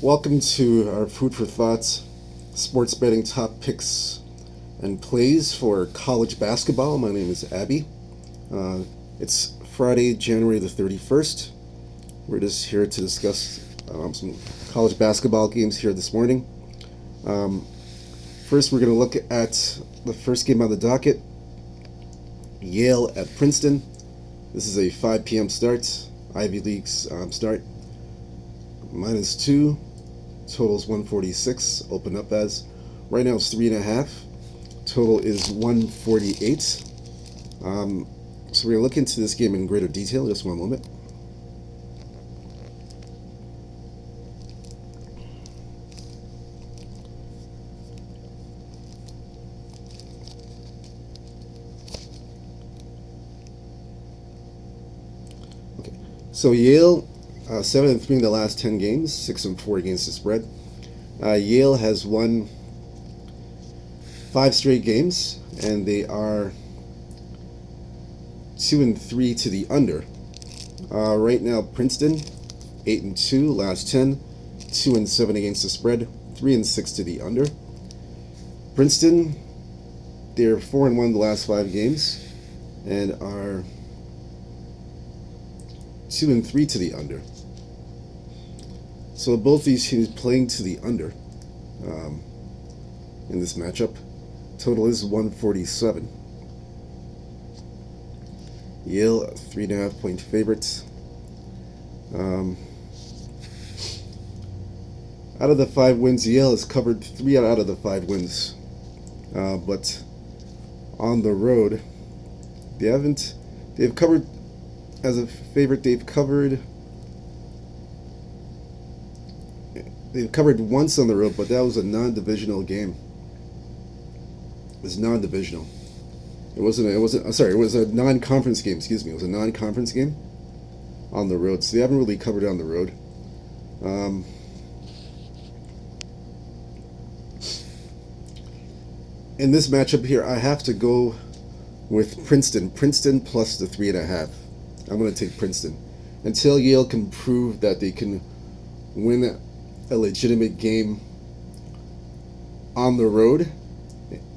Welcome to our Food for Thought sports betting top picks and plays for college basketball. My name is Abby. It's Friday, January the 31st. We're just here to discuss some college basketball games here this morning. First, we're going to look at the first game on the docket, Yale at Princeton. This is a 5 p.m. start, Ivy League's start. -2, totals 146, open up as. Right now it's 3.5, total is 148. So we're going to look into this game in greater detail, just one moment. Okay, so Yale 7-3 in the last 10 games, 6-4 against the spread. Yale has won 5 straight games, and they are 2-3 to the under. Right now, Princeton 8-2 last 10, 2-7 against the spread, 3-6 to the under. Princeton, they're 4-1 the last 5 games, and are 2-3 to the under. So both these teams playing to the under in this matchup. Total is 147. Yale 3.5 point favorites. Out of the 5 wins, Yale has covered 3 out of the 5 wins, but on the road, they've covered as a favorite. They've covered once on the road, but that was a non-divisional game. It was non-divisional. It was a non-conference game. Excuse me. It was a non-conference game on the road. So they haven't really covered on the road. In this matchup here, I have to go with Princeton. Princeton plus the 3.5. I'm going to take Princeton until Yale can prove that they can win a legitimate game on the road,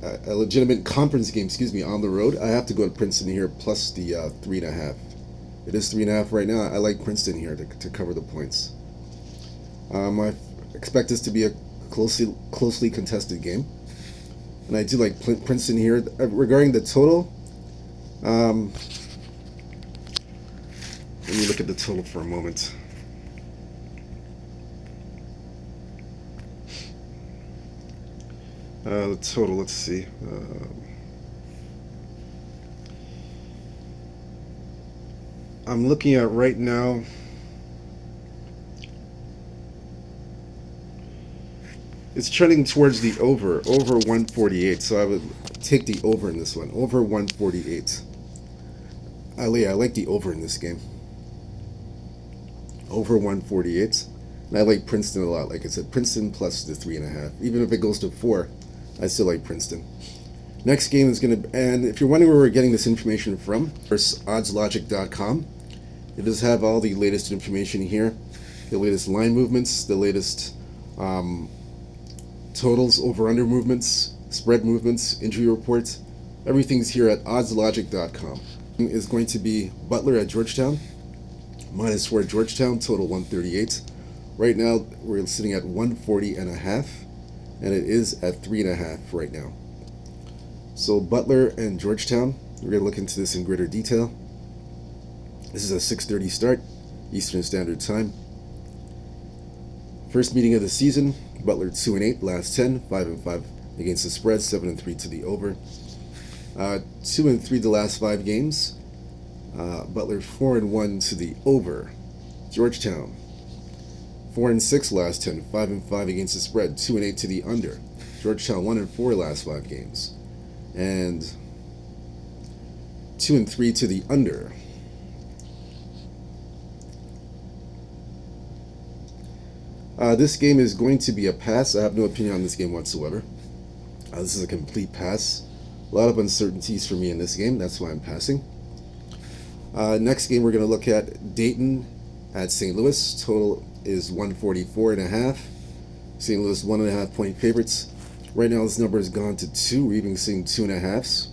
a legitimate conference game, on the road. I have to go to Princeton here plus the 3.5. It is 3.5 right now. I like Princeton here to cover the points. I expect this to be a closely contested game, and I do like Princeton here. Regarding the total, let me look at the total for a moment. The total, let's see. I'm looking at right now. It's trending towards the over 148, so I would take the over in this one. Over 148. I like the over in this game. Over 148. And I like Princeton a lot. Like I said, Princeton plus the 3.5. Even if it goes to 4, I still like Princeton. Next game is going to, and if you're wondering where we're getting this information from, first, oddslogic.com. It does have all the latest information here, the latest line movements, the latest totals, over/under movements, spread movements, injury reports. Everything's here at oddslogic.com. Is going to be Butler at Georgetown, -4 Georgetown, total 138. Right now, we're sitting at 140.5, and it is at 3.5 right now. So Butler and Georgetown, we're going to look into this in greater detail. This is a 6:30 start, Eastern Standard Time. First meeting of the season, Butler 2-8, last 10, 5-5 against the spread, 7-3 to the over. 2-3 the last 5 games. Butler 4-1 to the over. Georgetown 4-6 last 10, 5-5 against the spread, 2-8 to the under. Georgetown 1-4 last 5 games, and 2-3 to the under. This game is going to be a pass. I have no opinion on this game whatsoever. This is a complete pass. A lot of uncertainties for me in this game. That's why I'm passing. Next game we're going to look at Dayton at St. Louis. Total is 144.5. St. Louis 1.5 point favorites. Right now, this number has gone to 2. We're even seeing 2.5s.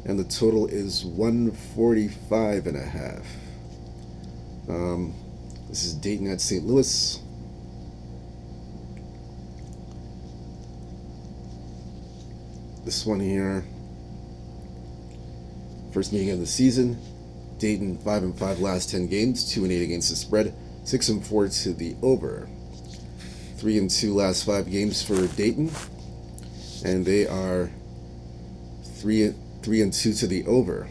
And the total is 145.5. This is Dayton at St. Louis. This one here, first meeting of the season. Dayton 5-5 last 10 games, 2-8 against the spread, 6-4 to the over. 3-2 last 5 games for Dayton, and they are 3-2 to the over.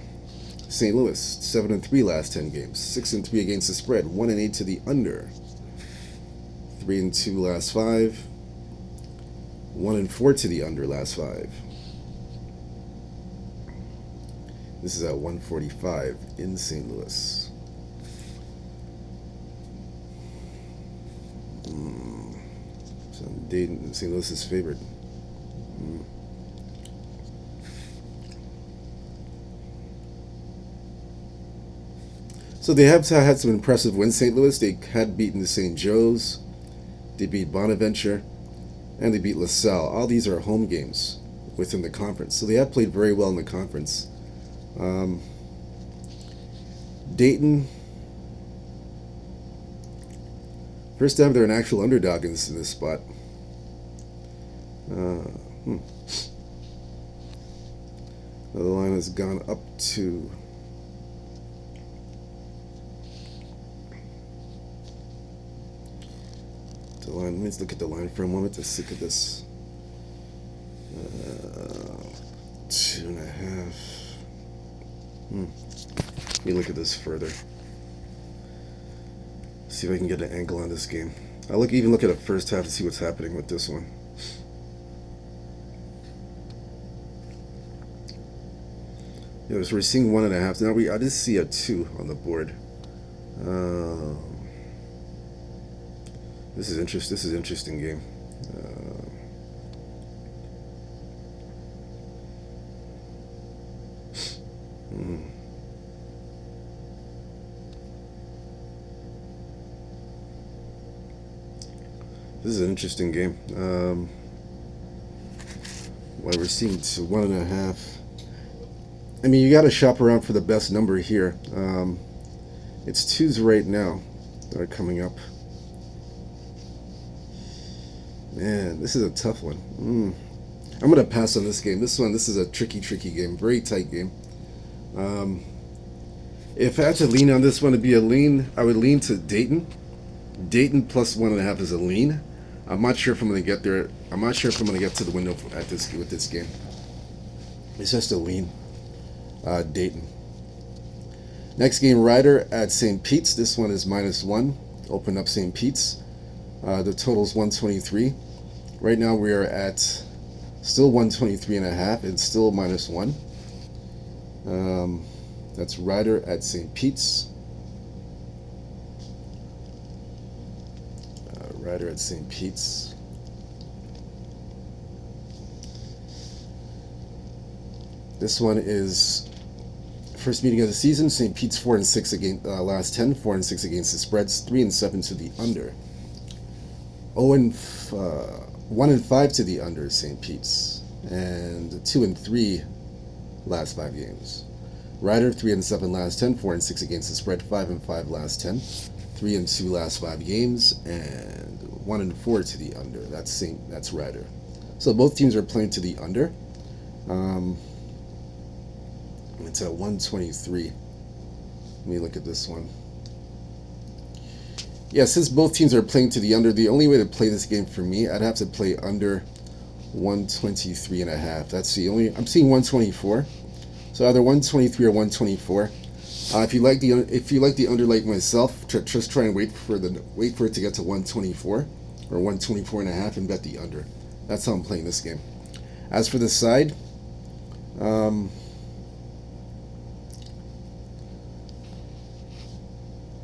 St. Louis 7-3 last 10 games, 6-3 against the spread, 1-8 to the under. 3-2 last 5, 1-4 to the under last 5. This is at 145 in St. Louis. So Dayton, St. Louis is favored. So they have had some impressive wins. St. Louis, they had beaten the St. Joe's, they beat Bonaventure, and they beat LaSalle. All these are home games within the conference. So they have played very well in the conference. Dayton, first time they're an actual underdog in this spot. The line has gone up to the line. Let's look at the line for a moment to see at this. 2.5. Let me look at this further. See if I can get an angle on this game. I'll even look at it first half to see what's happening with this one. Yeah, so we're seeing 1.5. Now I just see a 2 on the board. This is interesting. This is an interesting game. This is an interesting game. Why we're seeing 1.5. I mean, you got to shop around for the best number here. It's 2s right now that are coming up. Man, this is a tough one. I'm gonna pass on this game. This is a tricky game. Very tight game. If I had to lean on this one to be a lean, I would lean to Dayton. Dayton plus 1.5 is a lean. I'm not sure if I'm gonna get there. I'm not sure if I'm gonna get to the window with this game. It's just a lean. Dayton. Next game, Rider at St. Pete's. This one is -1. Open up St. Pete's. The total's 123. Right now we are at still 123.5 and still -1. That's Rider at St. Pete's. Rider at St. Pete's. This one is first meeting of the season. St. Pete's 4-6 against last 10, 4-6 against the spreads, 3-7 to the under. 1-5 to the under, St. Pete's, and 2-3 last 5 games. Rider 3-7 last 10, 4-6 against the spread, 5-5 last 10, 3-2 last 5 games, and 1-4 to the under. That's Rider. So both teams are playing to the under. It's at 123. Let me look at this one. Yeah, since both teams are playing to the under, the only way to play this game for me, I'd have to play under 123.5. That's the only. I'm seeing 124, so either 123 or 124. If you like the under like myself, just try and wait for it to get to 124 or 124.5 and bet the under. That's how I'm playing this game. As for the side,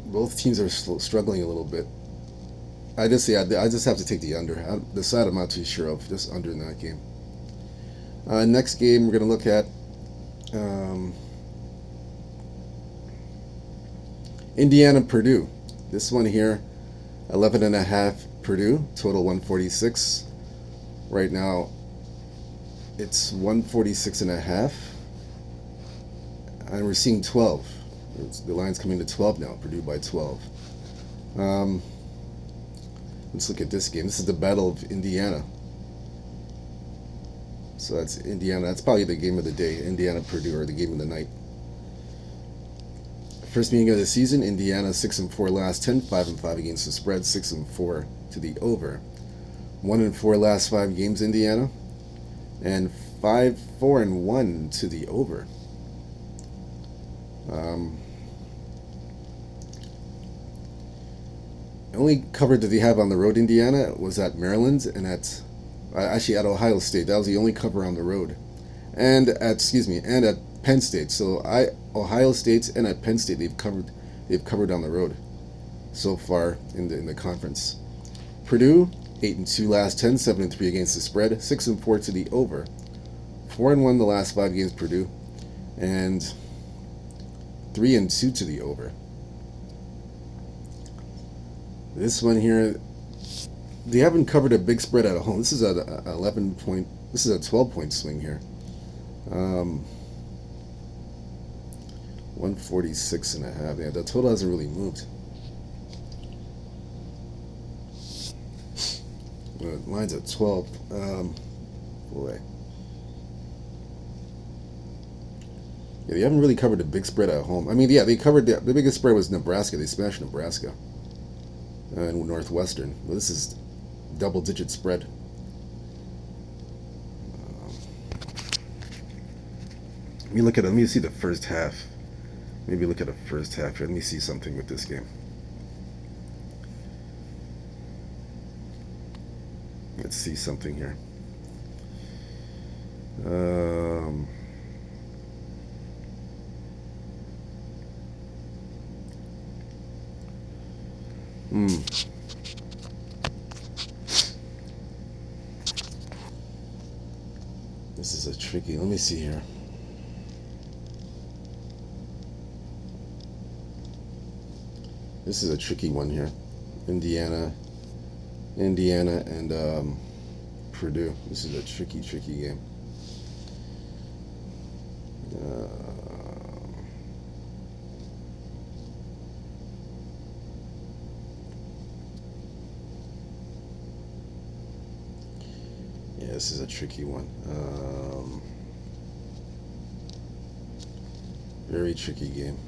both teams are struggling a little bit. I just have to take the under. The side I'm not too sure of. Just under in that game. Next game we're going to look at Indiana Purdue. This one here, 11.5 Purdue, total 146. Right now, it's 146.5. And we're seeing 12. The line's coming to 12 now, Purdue by 12. Let's look at this game. This is the Battle of Indiana. So that's Indiana. That's probably the game of the day, Indiana-Purdue, or the game of the night. First meeting of the season, Indiana 6-4 last 10, 5-5 against the spread, 6-4 to the over. 1-4 last 5 games, Indiana, and 5-4-1 to the over. The only cover that they have on the road, Indiana, was at Maryland and at Ohio State. That was the only cover on the road, and at Penn State. So Ohio State and at Penn State they've covered on the road so far in the conference. Purdue 8-2 last 10, 7-3 against the spread, 6-4 to the over, 4-1 the last 5 games Purdue, and 3-2 to the over. This one here, they haven't covered a big spread at home. This is a 11-point. This is a 12-point swing here. 146.5. Yeah, the total hasn't really moved. Mine's at 12. Boy. Yeah, they haven't really covered a big spread at home. I mean, yeah, they covered the biggest spread was Nebraska. They smashed Nebraska and Northwestern. Well, this is double-digit spread. Let me see the first half. Maybe look at the first half here. Let me see something with this game. Let's see something here. This is a tricky. Let me see here. This is a tricky one here. Indiana, and Purdue. This is a tricky game. Yeah, this is a tricky one. Very tricky game.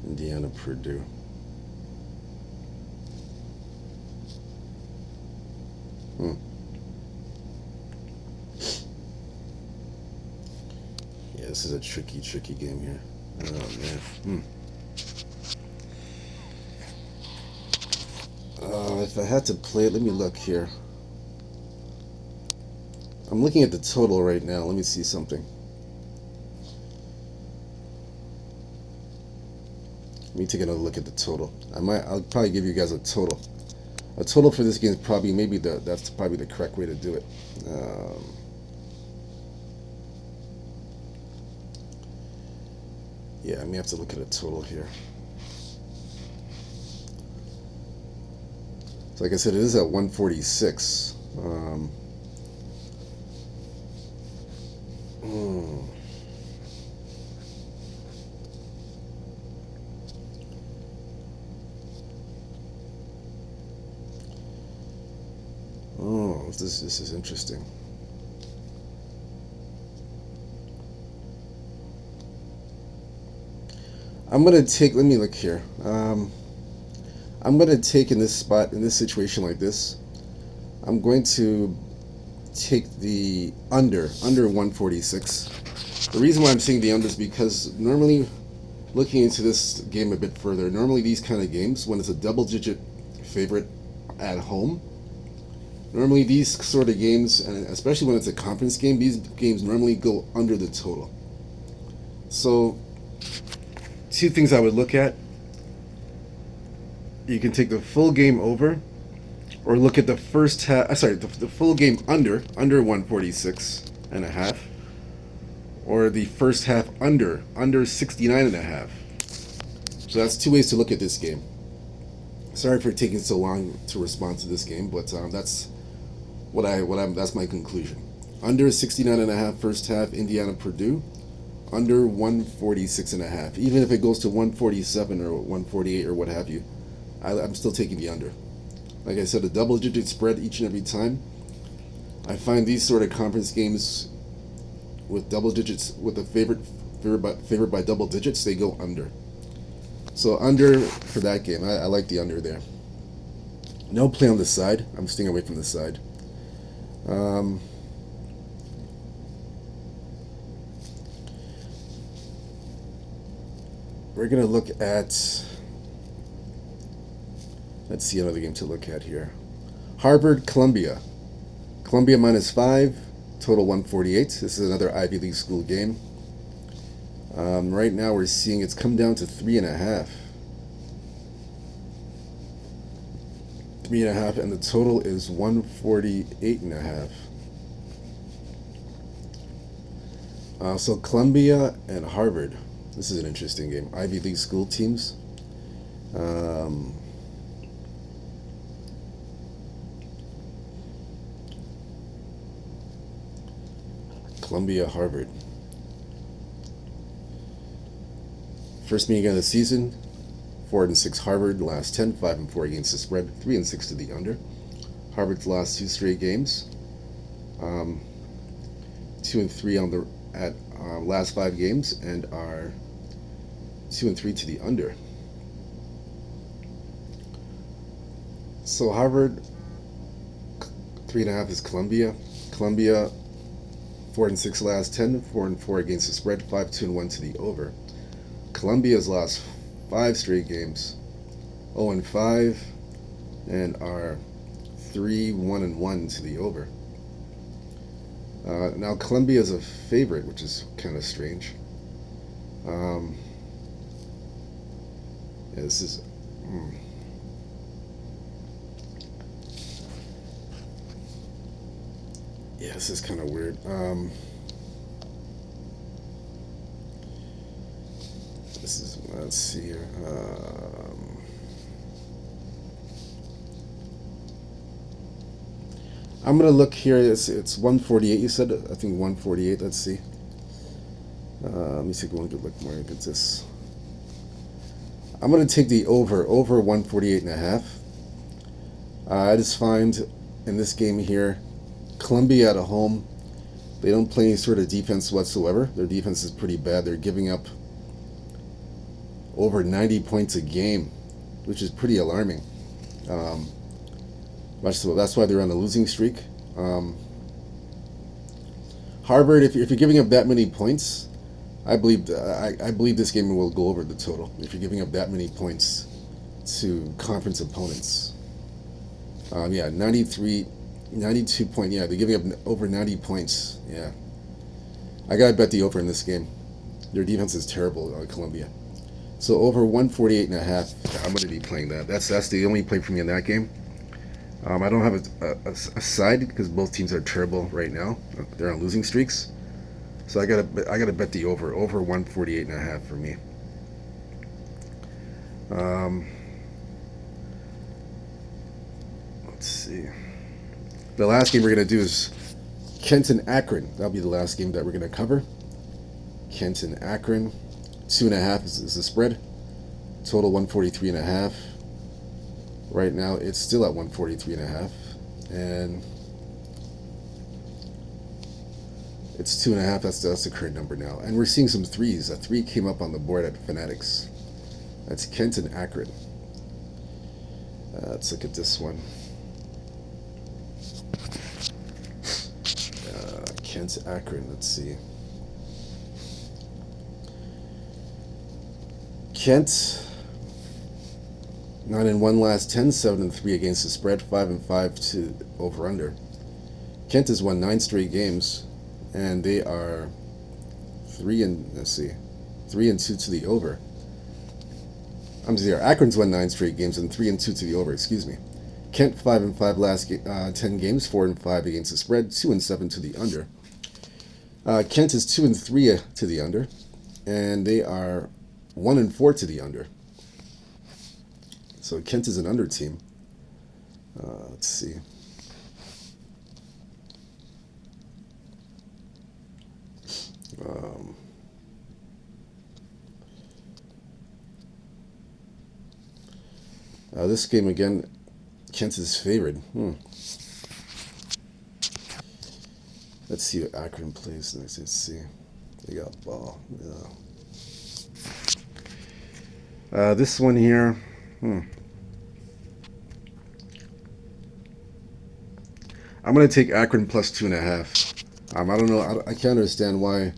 Indiana, Purdue. Yeah, this is a tricky game here. Oh, man. If I had to play it, let me look here. I'm looking at the total right now. Let me see something. Let me take another look at the total. I'll probably give you guys a total. A total for this game is probably that's probably the correct way to do it. Yeah, I may have to look at a total here. So like I said, it is at 146. Oh, this is interesting. I'm gonna take. Let me look here. I'm gonna take in this situation like this. I'm going to take the under 146. The reason why I'm saying the under is because normally, looking into this game a bit further, normally these kind of games, when it's a double-digit favorite at home, normally these sort of games, and especially when it's a conference game, these games normally go under the total. So, two things I would look at. You can take the full game over, or look at the first half. The full game under 146.5, or the first half under 69.5. So that's two ways to look at this game. Sorry for taking so long to respond to this game, but that's that's my conclusion. Under 69.5 first half, Indiana Purdue. Under 146.5. Even if it goes to 147 or 148 or what have you, I'm still taking the under. Like I said, a double-digit spread each and every time. I find these sort of conference games with double digits, with a favored by double digits, they go under. So under for that game, I like the under there. No play on the side. I'm staying away from the side. Um, we're gonna look at. Let's see another game to look at here. Harvard Columbia. Columbia -5. Total 148. This is another Ivy League school game. Right now we're seeing it's come down to 3.5. 3.5, and the total is 148.5. So Columbia and Harvard. This is an interesting game. Ivy League school teams. Columbia, Harvard. First meeting of the season, 4-6 Harvard. Last 10, 5-4 against the spread, 3-6 to the under. Harvard's last 2 straight games, 2-3 on the at last 5 games, and are 2-3 to the under. So Harvard 3.5 is Columbia. Columbia 4-6 last 10, 4-4 against the spread, 5-2-1 to the over. Columbia's lost 5 straight games, 0-5, and are 3-1-1 to the over. Now Columbia is a favorite, which is kind of strange. Yeah, this is. Yeah, this is kind of weird. This is, let's see here. I'm gonna look here. It's 148. You said, I think 148. Let's see. Let me take one good look more at this. I'm gonna take the over 148.5. I just find in this game here, Columbia at home, they don't play any sort of defense whatsoever. Their defense is pretty bad. They're giving up over 90 points a game, which is pretty alarming. That's why they're on the losing streak. Harvard, if you're giving up that many points, I believe this game will go over the total. If you're giving up that many points to conference opponents, 92 point. Yeah, they're giving up over 90 points. Yeah, I gotta bet the over in this game. Their defense is terrible, Columbia. So over 148.5. I'm gonna be playing that. That's the only play for me in that game. I don't have a side because both teams are terrible right now. They're on losing streaks. So I gotta bet the over 148.5 for me. Let's see. The last game we're gonna do is Kenton Akron. That'll be the last game that we're gonna cover. Kenton Akron, 2.5 is the spread. Total 143.5. Right now it's still at 143.5, and it's 2.5. That's the current number now, and we're seeing some threes. A 3 came up on the board at Fanatics. That's Kenton Akron. Let's look at this one. Kent Akron. Let's see. Kent 9-1 last 10, 7-3 against the spread, 5-5 to over under. Kent has won 9 straight games, and they are 3-2 to the over. I'm sorry, Akron's won 9 straight games and 3-2 to the over. Excuse me. Kent 5-5 last 10 games, 4-5 against the spread, 2-7 to the under. Kent is 2-3 to the under, and they are 1-4 to the under. So Kent is an under team. Let's see. Um, this game again, Kent is favored. Let's see what Akron plays next. Let's see. They got ball. Yeah. This one here. I'm gonna take Akron plus 2.5. I don't know. I can't understand why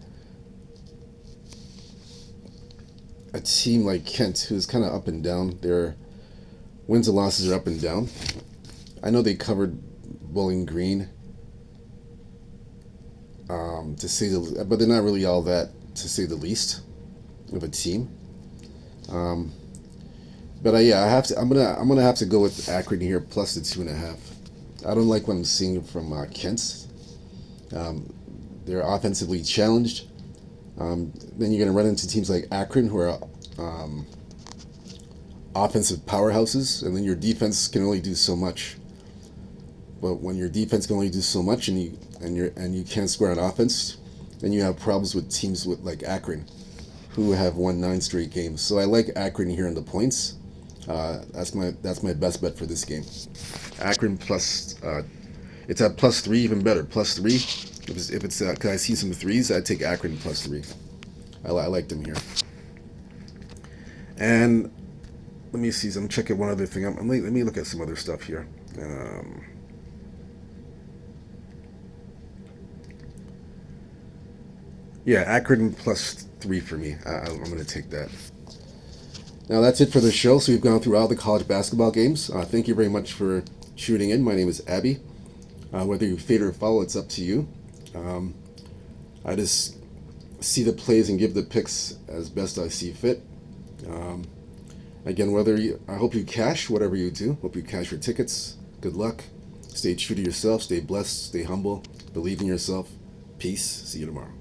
a team like Kent, who's kind of up and down, their wins and losses are up and down. I know they covered Bowling Green, to say but they're not really all that, to say the least, of a team. But yeah, I have to. I'm gonna have to go with Akron here plus the 2.5. I don't like what I'm seeing from Kent. They're offensively challenged. Then you're gonna run into teams like Akron, who are offensive powerhouses, and then your defense can only do so much. But when your defense can only do so much, and you can't score on offense, then you have problems with teams like Akron, who have won 9 straight games. So I like Akron here in the points. That's my best bet for this game. Akron plus, it's at plus 3, even better. Plus 3. If it's cause I see some threes, I'd take Akron plus 3. I like them here. And let me see. I'm checking one other thing. Let me look at some other stuff here. Yeah, Akron plus 3 for me. I'm going to take that. Now that's it for the show. So we've gone through all the college basketball games. Thank you very much for tuning in. My name is Abby. Whether you fade or follow, it's up to you. I just see the plays and give the picks as best I see fit. Again, I hope you cash whatever you do. Hope you cash your tickets. Good luck. Stay true to yourself. Stay blessed. Stay humble. Believe in yourself. Peace. See you tomorrow.